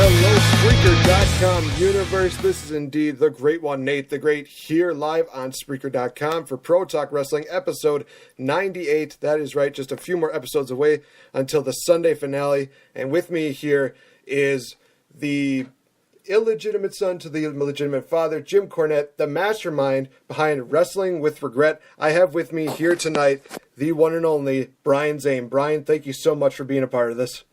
Hello, Spreaker.com universe. This is indeed the great one, Nate the Great, here live on Spreaker.com for Pro Talk Wrestling, episode 98. That is right, just a few more episodes away until the Sunday finale. And with me here is the illegitimate son to the illegitimate father, Jim Cornette, the mastermind behind Wrestling with Regret. I have with me here tonight the one and only Brian Zane. Brian, thank you so much for being a part of this.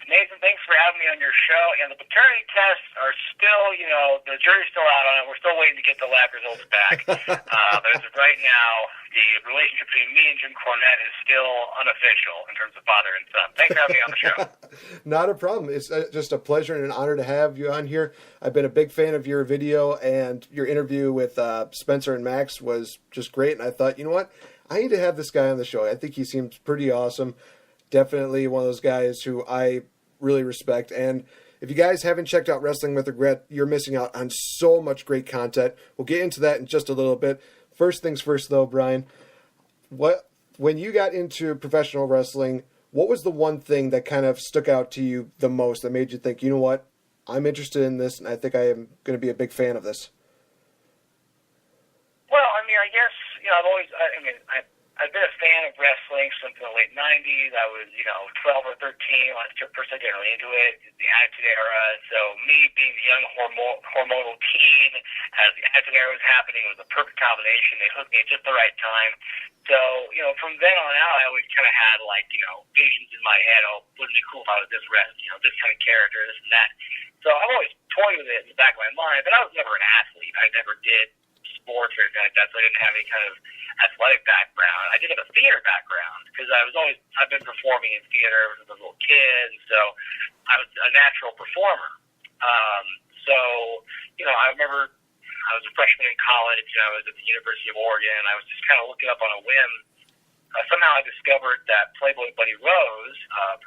Nathan, thanks for having me on your show. And the paternity tests are still, the jury's still out on it. We're still waiting to get the lab results back. But as of right now, the relationship between me and Jim Cornette is still unofficial in terms of father and son. Thanks for having me on the show. Not a problem. It's just a pleasure and an honor to have you on here. I've been a big fan of your video, and your interview with Spencer and Max was just great. And I thought, you know what? I need to have this guy on the show. I think he seems pretty awesome. Definitely one of those guys who I really respect. And if you guys haven't checked out Wrestling with Regret, you're missing out on so much great content. We'll get into that in just a little bit. First things first, though, Brian, when you got into professional wrestling, what was the one thing that kind of stuck out to you the most that made you think, you know what, I'm interested in this, and I think I am going to be a big fan of this? Well, I guess, I've been a fan of wrestling since the late 90s. I was, 12 or 13 when I first got really into it, the Attitude Era. So me being the young hormonal teen as the Attitude Era was happening, it was a perfect combination. They hooked me at just the right time. So, from then on out, I always kind of had, visions in my head. Oh, wouldn't it be cool if I was this this kind of character, this and that. So I've always toyed with it in the back of my mind, but I was never an athlete. I never did sports or anything like that, so I didn't have any kind of athletic background. I did have a theater background because I've been performing in theater since I was a little kid, so I was a natural performer. I remember I was a freshman in college, and I was at the University of Oregon. I was just kind of looking up on a whim. Somehow I discovered that Playboy Buddy Rose,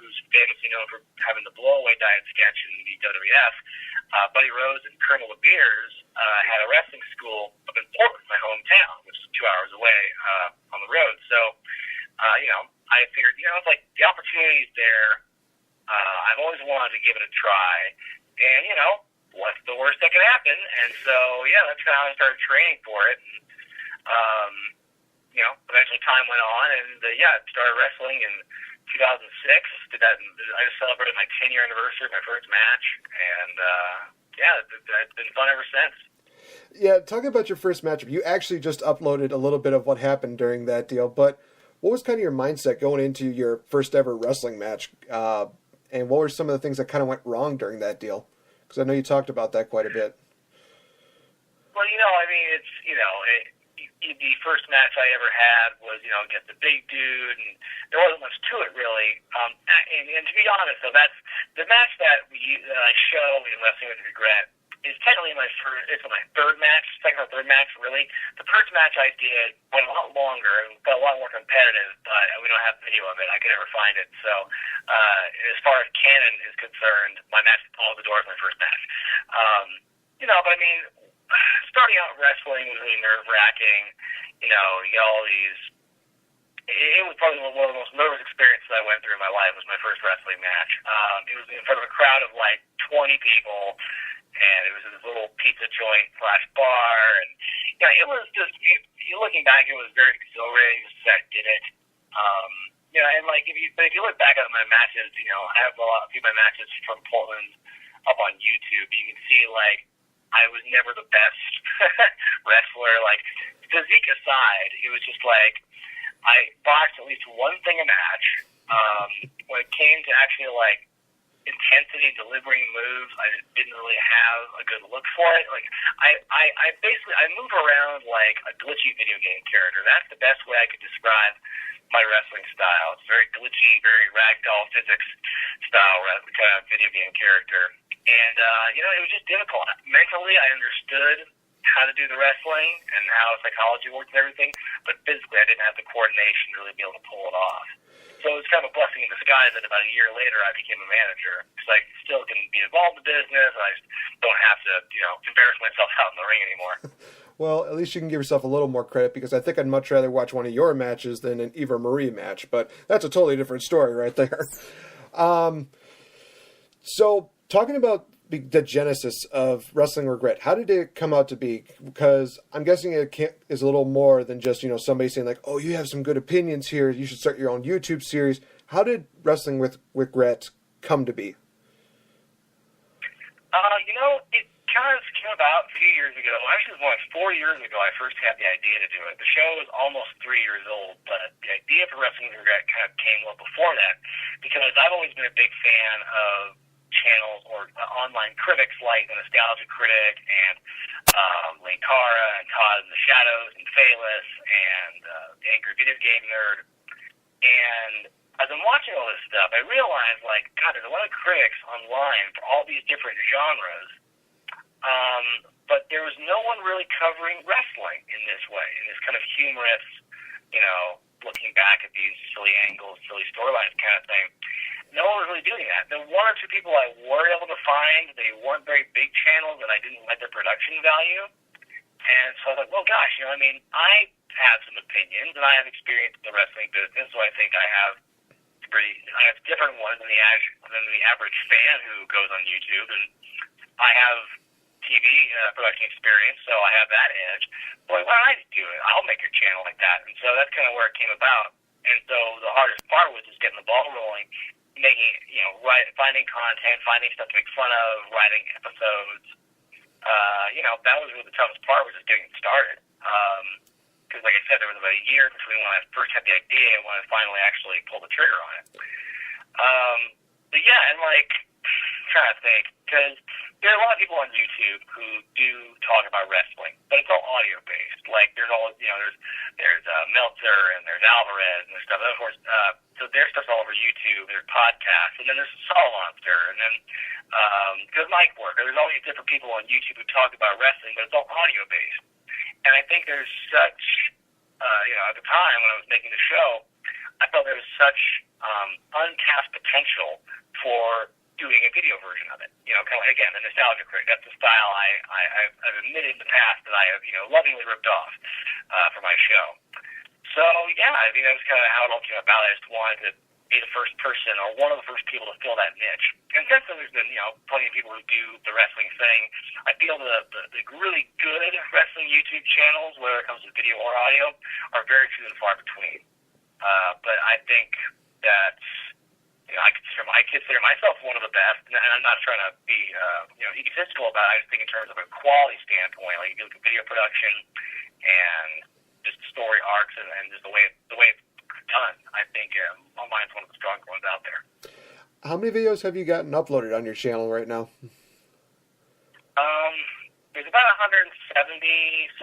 who's famously known for having the blowaway diet sketch in the WWF, Buddy Rose and Colonel LeBeers had a wrestling school up in Portland, my hometown, which is 2 hours away on the road. So, I figured, it's like the opportunity's there. I've always wanted to give it a try. And, what's the worst that can happen? And so, that's kind of how I started training for it. And, eventually time went on, and, started wrestling in 2006. I just celebrated my 10-year anniversary of my first match, and, it's been fun ever since. Yeah, talking about your first matchup, you actually just uploaded a little bit of what happened during that deal, but what was kind of your mindset going into your first ever wrestling match, and what were some of the things that kind of went wrong during that deal? Because I know you talked about that quite a bit. Well, the first match I ever had was, against a big dude, and there wasn't much to it, really. And to be honest, though, that's the match that I show in Wrestling with Regret is technically my third match, second or third match, really. The first match I did went a lot longer and got a lot more competitive, but we don't have video of it. I could never find it. So, as far as canon is concerned, my match with Paul the Door is my first match. Starting out wrestling was really nerve-wracking. You get all these... It was probably one of the most nervous experiences I went through in my life was my first wrestling match. It was in front of a crowd of 20 people, and it was this little pizza joint / bar, and it was just, looking back, it was very exhilarating to say I did it. If you look back at my matches, I have a few of my matches from Portland up on YouTube. You can see, I was never the best wrestler. Physique aside, it was just I boxed at least one thing a match. When it came to actually intensity, delivering moves, I didn't really have a good look for it. I move around like a glitchy video game character. That's the best way I could describe my wrestling style. It's very glitchy, very ragdoll physics style kind of video game character. And, it was just difficult. Mentally, I understood how to do the wrestling and how psychology worked and everything, but physically I didn't have the coordination to really be able to pull it off. So it was kind of a blessing in disguise that about a year later I became a manager, because I still can be involved in the business, and I just don't have to, embarrass myself out in the ring anymore. Well, at least you can give yourself a little more credit, because I think I'd much rather watch one of your matches than an Eva Marie match, but that's a totally different story right there. So talking about the genesis of Wrestling Regret, how did it come out to be? Because I'm guessing it is a little more than just, somebody saying like, oh, you have some good opinions here, you should start your own YouTube series. How did Wrestling with Regret come to be? It kind of came about a few years ago. Actually, it was 4 years ago I first had the idea to do it. The show was almost 3 years old, but the idea for Wrestling with Regret kind of came well before that, because I've always been a big fan of channels or online critics like the Nostalgia Critic and Lane Cara and Todd in the Shadows and Phaelus and the Angry Video Game Nerd. And as I'm watching all this stuff, I realized, like, God, there's a lot of critics online for all these different genres, but there was no one really covering wrestling in this way, in this kind of humorous, looking back at these silly angles, silly storylines kind of thing. No one was really doing that. The one or two people I were able to find, they weren't very big channels, and I didn't like their production value. And so I thought, well, gosh, I have some opinions, and I have experience in the wrestling business, so I think I have different ones than the average fan who goes on YouTube, and I have TV production experience, so I have that edge. Boy, why don't I just do it? I'll make your channel like that. And so that's kind of where it came about. And so the hardest part was just getting the ball rolling, making, finding content, finding stuff to make fun of, writing episodes. That was really the toughest part, was just getting it started. Because, like I said, there was about a year between when I first had the idea and when I finally actually pulled the trigger on it. But yeah, and trying to think, because there are a lot of people on YouTube who do talk about wrestling, but it's all audio based. Like there's Meltzer and there's Alvarez and there's stuff. And of course, so their stuff's all over YouTube. There's podcasts, and then there's Saw Monster, and then there's Mike Work. There's all these different people on YouTube who talk about wrestling, but it's all audio based. And I think there's such, at the time when I was making the show, I felt there was such untapped potential for doing a video version of it. Kind of, again, the Nostalgia Critic. That's the style I've admitted in the past that I have, lovingly ripped off for my show. So, yeah, that was kind of how it all came about. I just wanted to be the first person or one of the first people to fill that niche. And since then, there's been, plenty of people who do the wrestling thing. I feel the really good wrestling YouTube channels, whether it comes to video or audio, are very few and far between. But I think that, I consider myself one of the best, and I'm not trying to be, egotistical about it. I just think in terms of a quality standpoint, like you look at video production and just story arcs and just the way it's done. I think mine's one of the stronger ones out there. How many videos have you gotten uploaded on your channel right now? There's about 170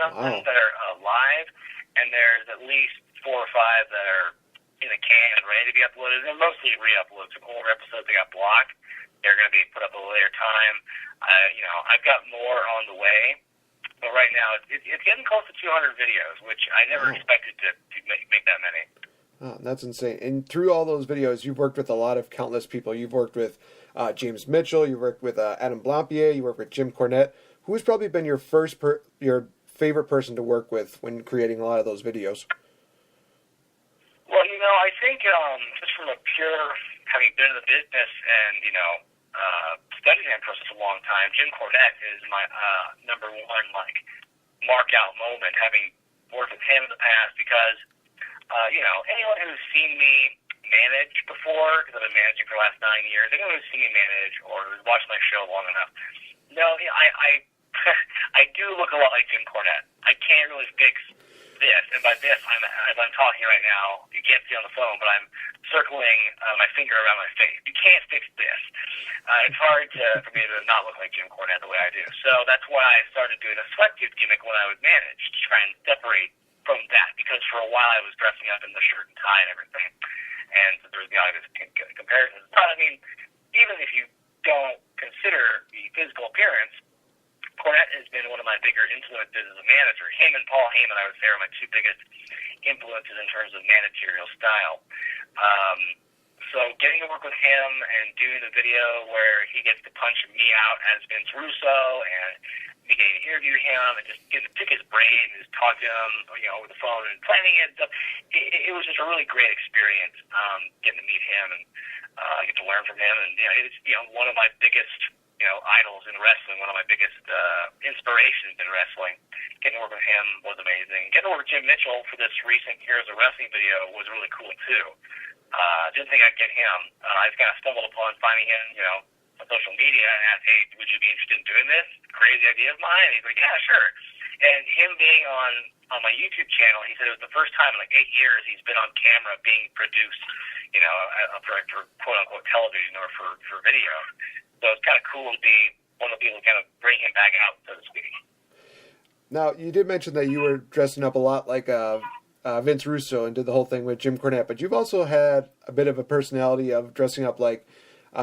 something that are live, and there's at least 4 or 5 that are in the can and ready to be uploaded. They're mostly re-uploads. Some older episodes that got blocked, they're going to be put up at a later time. I've got more on the way, but right now it's getting close to 200 videos, which I never expected to make that many. Oh, that's insane. And through all those videos, you've worked with a lot of countless people. You've worked with James Mitchell, you've worked with Adam Blampier, you worked with Jim Cornette. Who's probably been your your favorite person to work with when creating a lot of those videos? Well, I think just from a pure, having been in the business and, studying him for such a long time, Jim Cornette is my number one, mark-out moment, having worked with him in the past, because, anyone who's seen me manage before, because I've been managing for the last 9 years, anyone who's seen me manage or who's watched my show long enough, I do look a lot like Jim Cornette. I can't really fix this, and by this, as I'm talking right now, you can't see on the phone, but I'm circling my finger around my face. You can't fix this. It's hard for me to not look like Jim Cornette the way I do. So that's why I started doing a sweatsuit gimmick when I would manage, to try and separate from that, because for a while I was dressing up in the shirt and tie and everything, and so there was the obvious comparisons. But, even if you don't consider the physical appearance, Cornette has been one of my bigger influences as a manager. Him and Paul Heyman, I would say, are my 2 biggest influences in terms of managerial style. So getting to work with him and doing the video where he gets to punch me out as Vince Russo, and me getting to interview him and just getting to pick his brain and just talk to him, over the phone and planning it. It was just a really great experience getting to meet him and get to learn from him. And it's one of my biggest idols in wrestling, one of my biggest inspirations in wrestling. Getting to work with him was amazing. Getting to work with Jim Mitchell for this recent Heroes of Wrestling video was really cool too. Didn't think I'd get him. I just kind of stumbled upon finding him, on social media and asked, hey, would you be interested in doing this? Crazy idea of mine. And he's like, yeah, sure. And him being on my YouTube channel, he said it was the first time in like 8 years he's been on camera being produced, for quote unquote television or for video. So it's kind of cool to be one of the people to kind of bring him back out, so to speak. Now, you did mention that you were dressing up a lot like Vince Russo and did the whole thing with Jim Cornette, but you've also had a bit of a personality of dressing up like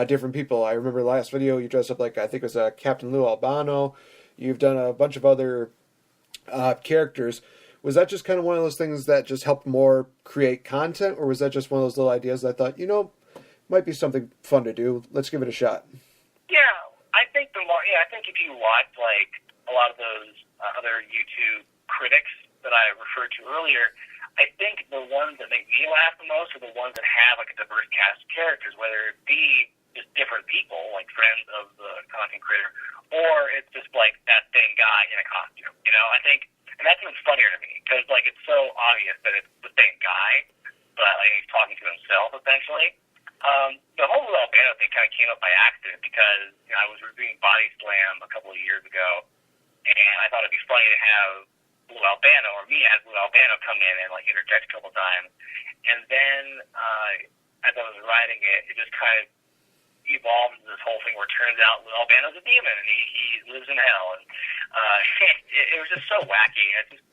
different people. I remember last video you dressed up like, I think it was Captain Lou Albano. You've done a bunch of other characters. Was that just kind of one of those things that just helped more create content, or was that just one of those little ideas that I thought, might be something fun to do? Let's give it a shot. Yeah, I think I think if you watch like a lot of those other YouTube critics that I referred to earlier, I think the ones that make me laugh the most are the ones that have like a diverse cast of characters, whether it be just different people, like friends of the content creator, or it's just like that same guy in a costume. I think, and that's even funnier to me because like it's so obvious that it's the same guy, but like he's talking to himself essentially. The whole Lou Albano thing kind of came up by accident because I was reviewing Body Slam a couple of years ago, and I thought it'd be funny to have Lou Albano, or me as Lou Albano, come in and like interject a couple times. And then as I was writing it, it just kind of evolved into this whole thing where it turns out Lou Albano's a demon and he lives in hell. And it was just so wacky. It's just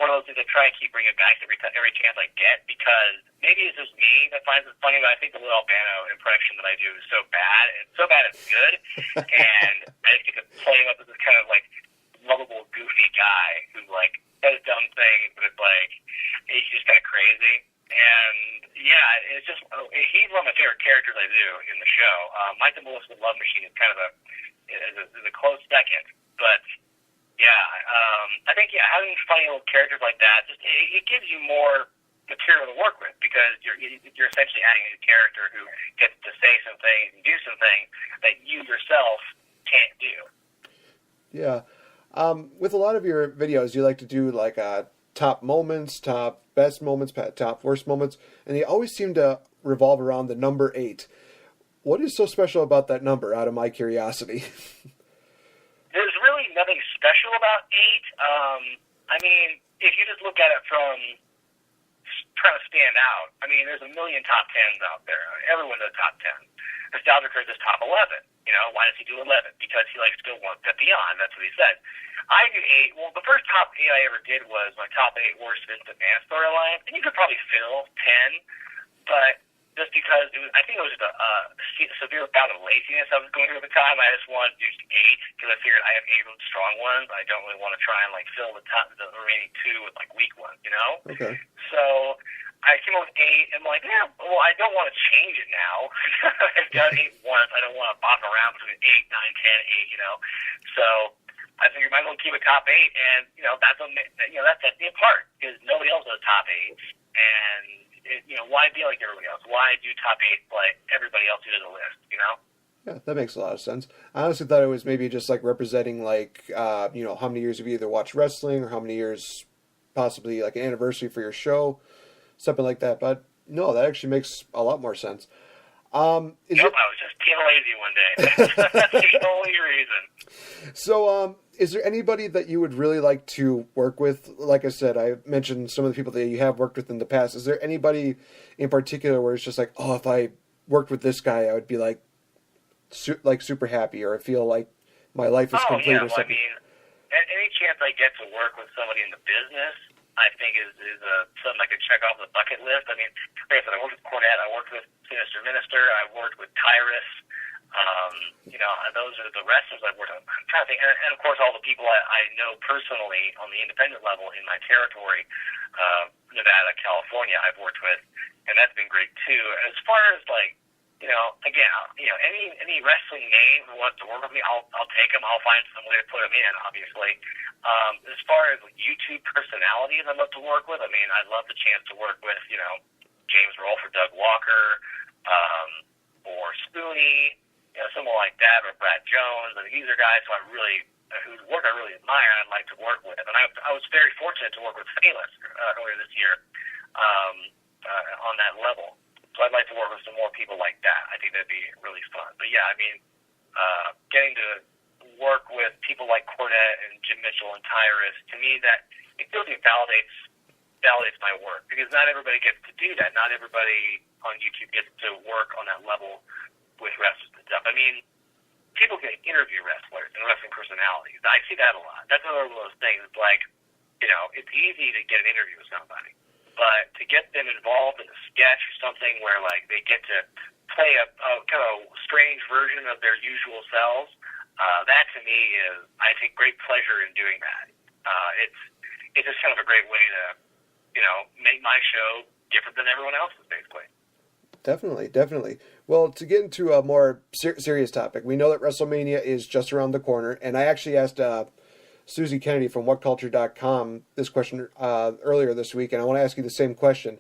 one of those things I try and keep bringing back every chance I get, because maybe it's just me that finds it funny, but I think the Lou Albano impression that I do is so bad. It's so bad it's good. And I just get to play him up as this kind of like lovable, goofy guy who like does dumb things, but it's like he's just kind of crazy. And yeah, it's just he's one of my favorite characters I do in the show. Mike the Melissa Love Machine is kind of a close second, but yeah, I think having funny little characters like that just it gives you more material to work with, because you're essentially adding a character who gets to say some things and do some things that you yourself can't do. Yeah. With a lot of your videos, you like to do like top moments, top best moments, top worst moments, and they always seem to revolve around the number 8. What is so special about that number, out of my curiosity? There's really nothing special about 8. I mean, if you just look at it from trying to stand out, I mean, there's a million top 10s out there. Everyone does top 10. Nostalgia Craig does top 11. Why does he do 11? Because he likes to go one step beyond. That's what he said. I do 8. Well, the first top 8 I ever did was my top 8 worst Vince McMahon storyline. And you could probably fill 10, but just because I think it was just a severe bout of laziness I was going through at the time. I just wanted to do 8 because I figured I have 8 really strong ones. I don't really want to try and like fill the remaining 2 with like weak ones, Okay. So I came up with 8, and I'm like, yeah, well, I don't want to change it now. I've done 8 once. I don't want to bop around between 8, 9, 10, 8, So I figured I might as well keep it top 8, and that sets me apart because nobody else does top 8s, and why be like everybody else? Why do top 8 like everybody else who does a list? Yeah, that makes a lot of sense. I honestly thought it was maybe just like representing like how many years you've either watched wrestling or how many years possibly like an anniversary for your show, something like that. But no, that actually makes a lot more sense. I was just being lazy one day. That's the only reason. So, is there anybody that you would really like to work with? Like I said, I mentioned some of the people that you have worked with in the past. Is there anybody in particular where it's just like, oh, if I worked with this guy, I would be like super happy, or I feel like my life is complete or something? I mean, any chance I get to work with somebody in the business, I think is something I could check off the bucket list. I mean, like I said, I worked with Cornette, I worked with Sinister Minister, I worked with Tyrus. Those are the wrestlers I've worked on. I'm trying to think, and of course all the people I know personally on the independent level in my territory, Nevada, California, I've worked with, and that's been great too. As far as like, any wrestling name who wants to work with me, I'll take them. I'll find some way to put them in, obviously. As far as YouTube personalities I'd love to work with, I mean, I'd love the chance to work with, James Rolfe or Doug Walker, or Spoonie, someone like that, or Brad Jones. Jones, and these are guys whose work I really admire and I'd like to work with. And I was very fortunate to work with Salas earlier this year on that level. So I'd like to work with some more people like that. I think that'd be really fun. But yeah, I mean, getting to work with people like Cornette and Jim Mitchell and Tyrus, to me that it really validates my work, because not everybody gets to do that. Not everybody on YouTube gets to work on that level with wrestlers and stuff. I mean, people can interview wrestlers and wrestling personalities. I see that a lot. That's another one of those things. Like, it's easy to get an interview with somebody, but to get them involved in a sketch or something where like they get to play a kind of strange version of their usual selves, that to me is, I take great pleasure in doing that. It's just kind of a great way to, make my show different than everyone else's, basically. Definitely. Well, to get into a more serious topic, we know that WrestleMania is just around the corner, and I actually asked Susie Kennedy from WhatCulture.com this question earlier this week, and I want to ask you the same question.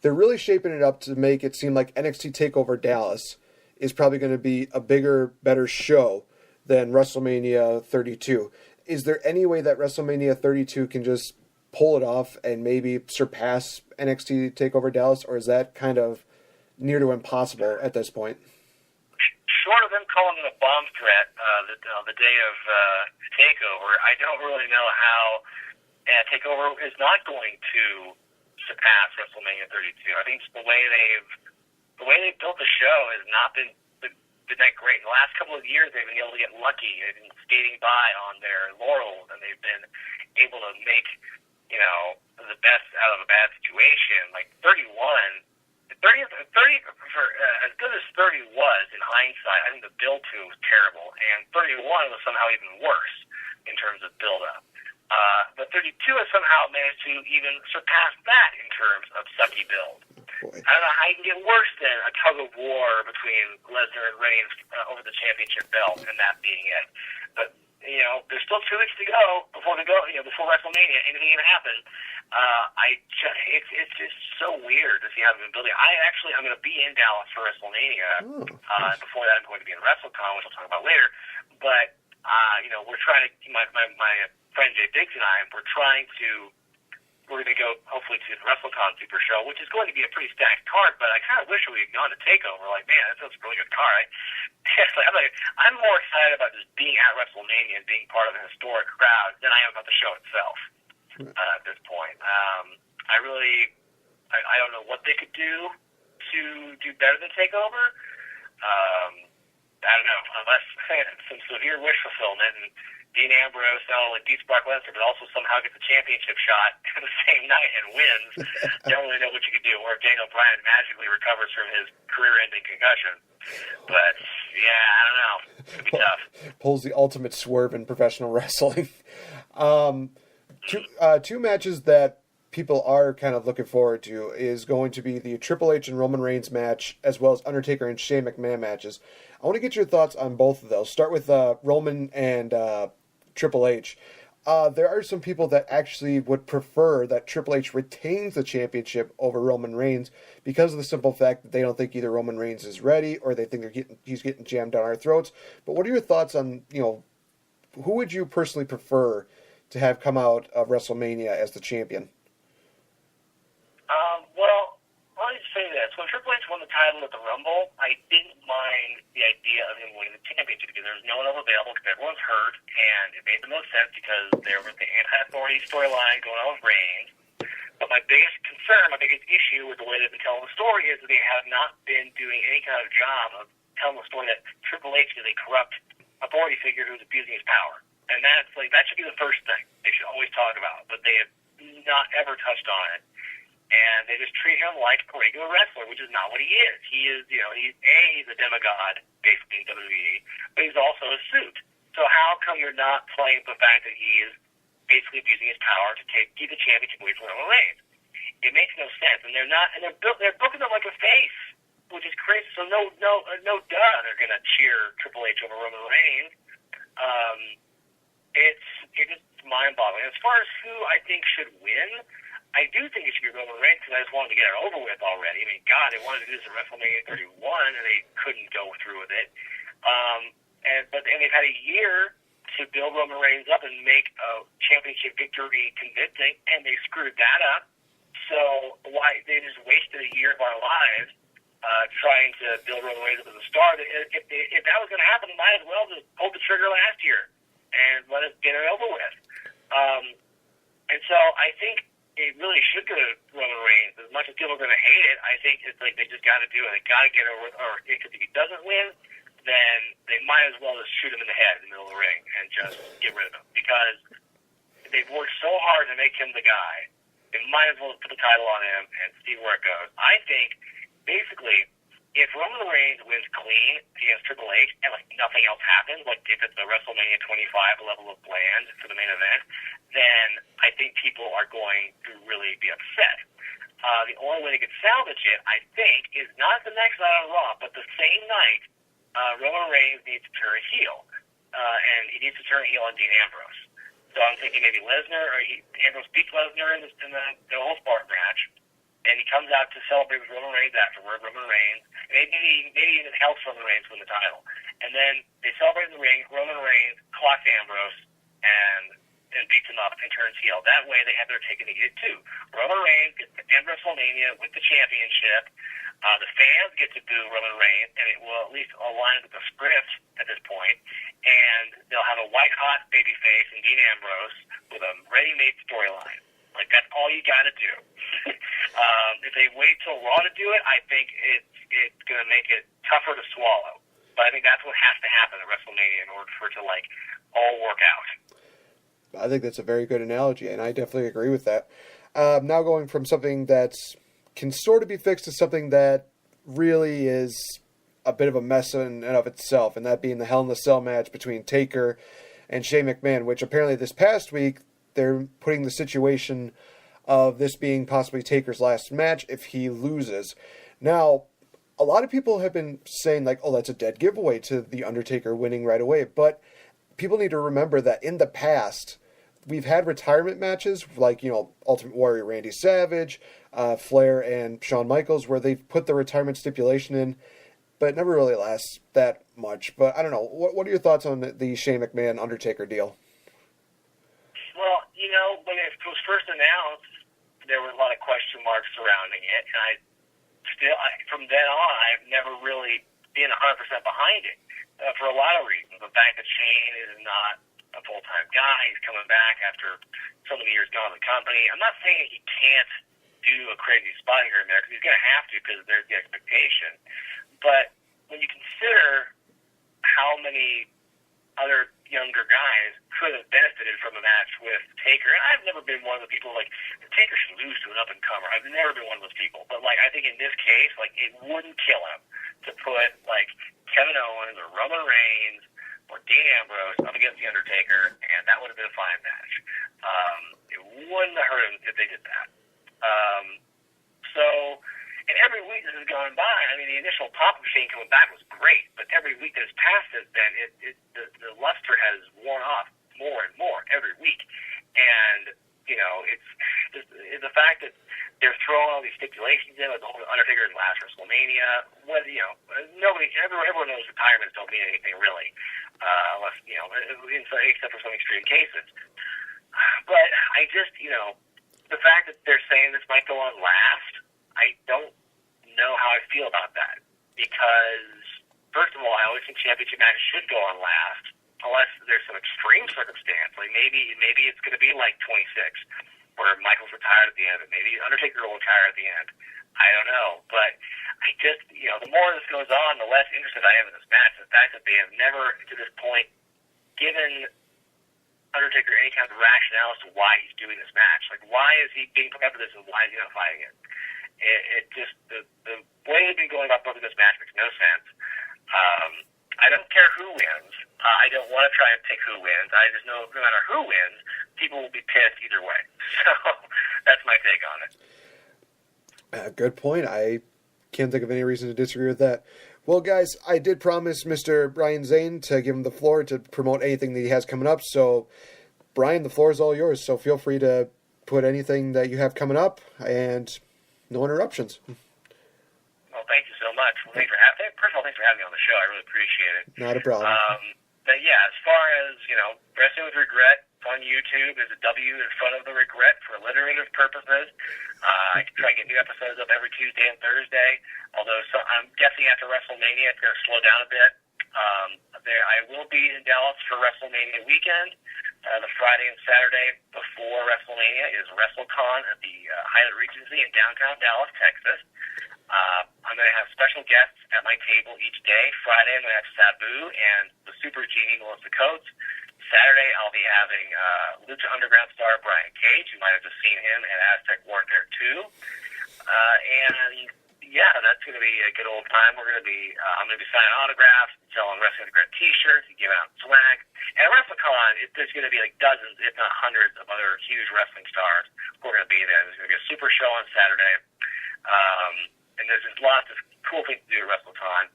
They're really shaping it up to make it seem like NXT TakeOver Dallas is probably going to be a bigger, better show than WrestleMania 32. Is there any way that WrestleMania 32 can just pull it off and maybe surpass NXT TakeOver Dallas, or is that kind of near to impossible at this point? Short of them calling it a bomb threat the day of TakeOver, I don't really know how TakeOver is not going to surpass WrestleMania 32. I think the way they've built the show has not been that great. In the last couple of years, they've been able to get lucky. They've been skating by on their laurels, and they've been able to make the best out of a bad situation. Like 30 for as good as 30 was in hindsight, I think the build to was terrible, and 31 was somehow even worse in terms of build up. But 32 has somehow managed to even surpass that in terms of sucky build. Boy. I don't know how you can get worse than a tug of war between Lesnar and Reigns over the championship belt, and that being it. But there's still 2 weeks to go before WrestleMania. Anything can happen. It's just so weird to see how they've been building. I'm going to be in Dallas for WrestleMania. Before that, I'm going to be in WrestleCon, which I'll talk about later. But we're trying to. My friend Jay Biggs and I, we're going to go hopefully to the WrestleCon Super Show, which is going to be a pretty stacked card. But I kind of wish we had gone to TakeOver. Like, man, that's a really good card. I'm more excited about just being at WrestleMania and being part of a historic crowd than I am about the show itself. At this point, I don't know what they could do to do better than TakeOver. I don't know, unless some severe wish fulfillment and Dean Ambrose not only beats Brock Lesnar but also somehow gets a championship shot the same night and wins. Don't really know what you could do. Or if Daniel Bryan magically recovers from his career-ending concussion. But yeah, I don't know. It's gonna be tough. Pulls the ultimate swerve in professional wrestling. Two matches that people are kind of looking forward to is going to be the Triple H and Roman Reigns match, as well as Undertaker and Shane McMahon matches. I want to get your thoughts on both of those. Start with Roman and Triple H. There are some people that actually would prefer that Triple H retains the championship over Roman Reigns because of the simple fact that they don't think either Roman Reigns is ready or they think he's getting jammed down our throats. But what are your thoughts on, who would you personally prefer to have come out of WrestleMania as the champion? Well, let me say this. When Triple H won the title at the Rumble, I didn't mind the idea of him winning the championship because there was no one else available because everyone's hurt, and it made the most sense because there was the anti-authority storyline going on with Reigns. But my biggest concern, my biggest issue with the way they've been telling the story is that they have not been doing any kind of job of telling the story that Triple H is a corrupt authority figure who's abusing his power. And that should be the first thing they should always talk about, but they have not ever touched on it. And they just treat him like a regular wrestler, which is not what he is. He is, he's a demigod, basically, in WWE, but he's also a suit. So how come you're not playing the fact that he is basically abusing his power to keep the championship away from Roman Reigns? It makes no sense. And they're booking him like a face, which is crazy. So no duh, they're going to cheer Triple H over Roman Reigns. It's just mind-boggling. As far as who I think should win, I do think it should be Roman Reigns because I just wanted to get it over with already. I mean, God, they wanted to do this at WrestleMania 31 and they couldn't go through with it. But they've had a year to build Roman Reigns up and make a championship victory convincing, and they screwed that up. So why they just wasted a year of our lives trying to build Roman Reigns up as a star? If that was going to happen, they might as well just pull the trigger last year and let us get it over with. And so I think it really should go to Roman Reigns. As much as people are going to hate it, I think it's like they just got to do it. They got to get over it. Or because if he doesn't win, then they might as well just shoot him in the head in the middle of the ring and just get rid of him. Because they've worked so hard to make him the guy, they might as well put the title on him and see where it goes. I think, basically, if Roman Reigns wins clean against Triple H and like nothing else happens, like if it's a WrestleMania 25 level of bland for the main event, then I think people are going to really be upset. The only way they could salvage it, I think, is not the next night on Raw, but the same night Roman Reigns needs to turn heel, and he needs to turn heel on Dean Ambrose. So I'm thinking maybe Lesnar, or Ambrose beats Lesnar in the whole Spark match, and he comes out to celebrate with Roman Reigns afterward. Roman Reigns, maybe even helps Roman Reigns win the title, and then they celebrate in the ring. Roman Reigns clocks Ambrose and beats him up and turns heel. That way, they have their cake and eat it too. Roman Reigns gets to end WrestleMania with the championship. The fans get to boo Roman Reigns, and it will at least align with the script at this point. And they'll have a white-hot babyface in Dean Ambrose with a ready-made storyline. Like, that's all you got to do. If they wait till Raw to do it, I think it's going to make it tougher to swallow. But I think that's what has to happen at WrestleMania in order for it to, like, all work out. I think that's a very good analogy, and I definitely agree with that. Now going from something that's can sort of be fixed to something that really is a bit of a mess in and of itself, and that being the Hell in a Cell match between Taker and Shane McMahon, which apparently this past week they're putting the situation of this being possibly Taker's last match if he loses. Now, a lot of people have been saying, like, oh, that's a dead giveaway to The Undertaker winning right away, but people need to remember that in the past, we've had retirement matches like, Ultimate Warrior Randy Savage, Flair and Shawn Michaels, where they've put the retirement stipulation in, but it never really lasts that much. But I don't know. What are your thoughts on the Shane McMahon Undertaker deal? Well, when it was first announced, there were a lot of question marks surrounding it, and from then on, I've never really been 100% behind it for a lot of reasons. The fact that Shane is not a full-time guy, he's coming back after so many years gone with the company. I'm not saying he can't do a crazy spot here and there, because he's going to have to, because there's the expectation. But when you consider how many other younger guys could have benefited from a match with Taker, and I've never been one of the people like, Taker should lose to an up-and-comer. I've never been one of those people. But, I think in this case, it wouldn't kill him to put, Kevin Owens or Roman Reigns or Dean Ambrose up against The Undertaker, and that would have been a fine match. It wouldn't have hurt him if they did that. And every week this has gone by, the initial pop of Shane coming back was great, but every week that has passed has been, the luster has worn off more and more every week. And, it's the fact that they're throwing all these stipulations in, like the whole Undertaker's last WrestleMania, everyone knows retirements don't mean anything really, unless, except for some extreme cases. But I just, the fact that they're saying this might go on last, I don't know how I feel about that. Because, first of all, I always think championship matches should go on last, unless there's some extreme circumstance. Like maybe it's going to be like 26, where Michael's retired at the end, and maybe Undertaker will retire at the end. I don't know. But I just, the more this goes on, the less interested I am in this match. The fact that they have never, to this point, given Undertaker any kind of rationale as to why he's doing this match. Like, why is he being put up for this, and why is he not fighting it? It just, the way they've been going about booking this match makes no sense. I don't care who wins. I don't want to try and pick who wins. I just know no matter who wins, people will be pissed either way. So that's my take on it. Good point. I can't think of any reason to disagree with that. Well, guys, I did promise Mr. Brian Zane to give him the floor to promote anything that he has coming up. So, Brian, the floor is all yours. So feel free to put anything that you have coming up, and no interruptions. Well, thank you so much. Well, first of all, thanks for having me on the show. I really appreciate it. Not a problem. But yeah, as far as, Wrestling with Regret on YouTube is a W in front of the regret for alliterative purposes. I try to get new episodes up every Tuesday and Thursday, although I'm guessing after WrestleMania it's going to slow down a bit. I will be in Dallas for WrestleMania weekend. The Friday and Saturday before WrestleMania is WrestleCon at the Hyatt Regency in downtown Dallas, Texas. I'm going to have special guests at my table each day. Friday, I'm going to have Sabu and the Super Genie, Melissa Coates. Saturday, I'll be having Lucha Underground star Brian Cage. You might have just seen him at Aztec Warfare 2. And yeah, that's going to be a good old time. I'm going to be signing autographs, selling Wrestling with Regret T-shirts, and giving out swag. And at WrestleCon, there's going to be like dozens, if not hundreds, of other huge wrestling stars who are going to be there. There's going to be a super show on Saturday. And there's just lots of cool things to do at WrestleCon.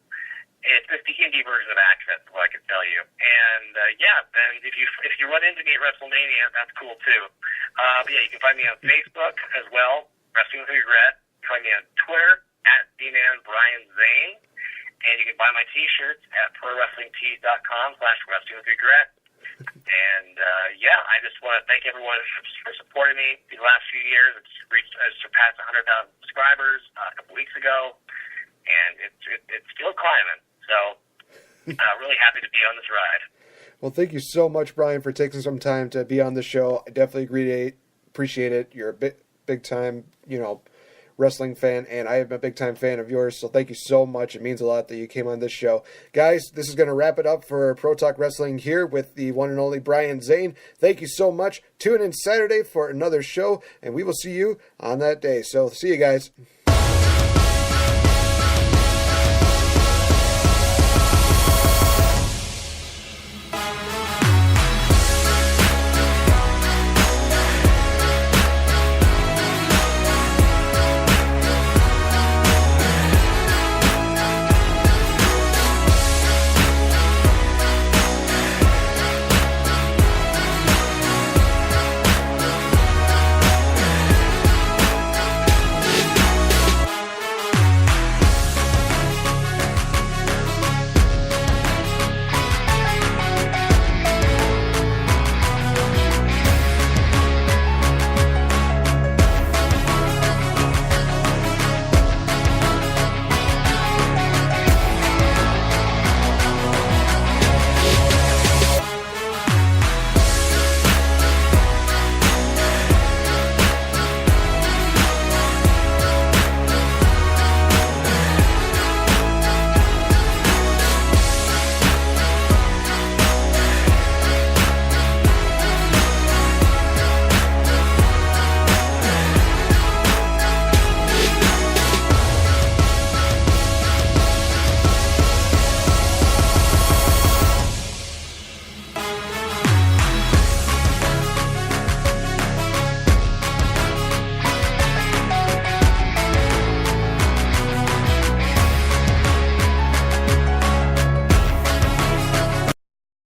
It's the indie version of Access, is what I can tell you. And then if you run into me at WrestleMania, that's cool too. But yeah, you can find me on Facebook as well, Wrestling with Regret. You can find me on Twitter at DMan Brian Zane, and you can buy my T-shirts at ProWrestlingTees.com/Wrestling with Regret. And I just want to thank everyone for supporting me these last few years. It's surpassed 100,000 subscribers a couple weeks ago, and it's still climbing. So, really happy to be on this ride. Well, thank you so much, Brian, for taking some time to be on the show. I definitely appreciate it. You're a big time, wrestling fan, and I am a big time fan of yours. So thank you so much. It means a lot that you came on this show. Guys, this is going to wrap it up for Pro Talk Wrestling here with the one and only Brian Zane. Thank you so much. Tune in Saturday for another show, and we will see you on that day. So see you guys.